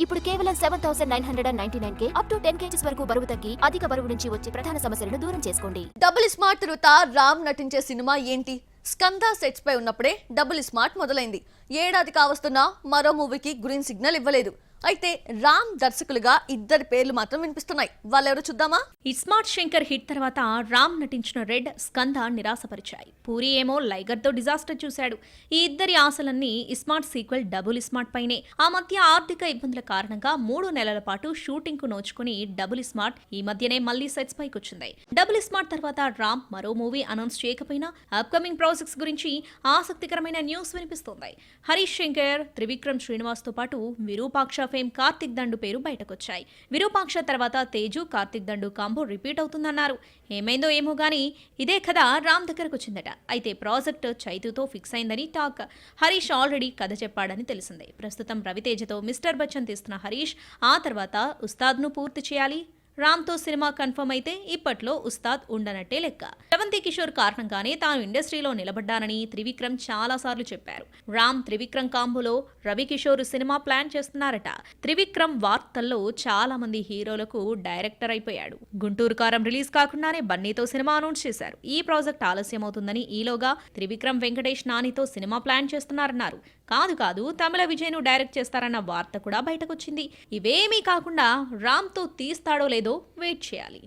ఇప్పుడు కేవలం 7,999K up to 10 kgs వరకు బరువు తగ్గి అధిక బరువు నుంచి వచ్చే ప్రధాన సమస్యలను దూరం చేసుకోండి. డబుల్ స్మార్ట్ తరువాత రామ్ నటించే సినిమా ఏంటి? స్కంద సెట్స్ పై ఉన్నప్పుడే డబుల్ స్మార్ట్ మొదలైంది. ఏడాది కావస్తున్నా మరో మూవీకి గ్రీన్ సిగ్నల్ ఇవ్వలేదు. అయితే రామ్ దర్శకులుగా ఇద్దరి పేర్లు మాత్రం వినిపిస్తున్నాయి. వాళ్ళెవరో చూద్దామా? ఇస్మార్ట్ శంకర్ హిట్ తర్వాత రామ్ నటించిన రెడ్, స్కంద నిరాశపరిచాయి. పూరి ఏమో లైగర్ తో డిజాస్టర్ చూశాడు. ఈ ఇద్దరి ఆశలన్నీ ఇస్మార్ట్ సీక్వెల్ డబుల్ స్మార్ట్ పైనే. ఆ మధ్య ఆర్థిక ఇబ్బందుల కారణంగా 3 నెలల పాటు షూటింగ్ కు నోచుకుని డబుల్ స్మార్ట్ ఈ మధ్యనే మళ్లీ సెట్స్ పైకి వచ్చింది. డబుల్ స్మార్ట్ తర్వాత రామ్ మరో మూవీ అనౌన్స్ చేయకపోయినా అప్కమింగ్ ప్రాజెక్ట్స్ గురించి ఆసక్తికరమైన న్యూస్ వినిపిస్తోంది. హరీష్ శంకర్, త్రివిక్రమ్ శ్రీనివాస్ తో పాటు విరూపాక్ష ఫేమ్ కార్తిక్ దండు పేరు బయటకొచ్చాయి. విరూపాక్ష తర్వాత తేజు, కార్తిక్ దండు కాంబో రిపీట్ అవుతుందన్నారు. ఏమైందో ఏమో గానీ ఇదే కథ రామ్ దగ్గరకు వచ్చిందట. అయితే ప్రాజెక్ట్ చైతుతో ఫిక్స్ అయిందని టాక్. హరీష్ ఆల్రెడీ కథ చెప్పాడని తెలిసిందే. ప్రస్తుతం రవితేజతో మిస్టర్ బచ్చన్ తీస్తున్న హరీష్ ఆ తర్వాత ఉస్తాద్ను పూర్తి చేయాలి. రామ్తో సినిమా కన్ఫర్మ్ అయితే ఇప్పట్లో ఉస్తాద్ ఉండనట్టే లెక్క. శ్రవంతి కిషోర్ కారణంగానే తాను ఇండస్ట్రీలో నిలబడ్డానని త్రివిక్రమ్ చాలా సార్లు చెప్పారు. రామ్ త్రివిక్రమ్ కాంబోలో రవికిషోర్ సినిమా ప్లాన్ చేస్తున్నారట. త్రివిక్రమ్ వార్తల్లో చాలా మంది హీరోలకు డైరెక్టర్ అయిపోయాడు. గుంటూరు కారం రిలీజ్ కాకుండానే బన్నీతో సినిమా అనౌన్స్ చేశారు. ఈ ప్రాజెక్ట్ ఆలస్యమవుతుందని ఈలోగా త్రివిక్రమ్ వెంకటేష్ నానితో సినిమా ప్లాన్ చేస్తున్నారన్నారు. కాదు తమిళ విజయ్ను డైరెక్ట్ చేస్తారన్న వార్త కూడా బయటకొచ్చింది. ఇవేమీ కాకుండా రామ్తో తీస్తాడో లేదో వెయిట్ చేయాలి.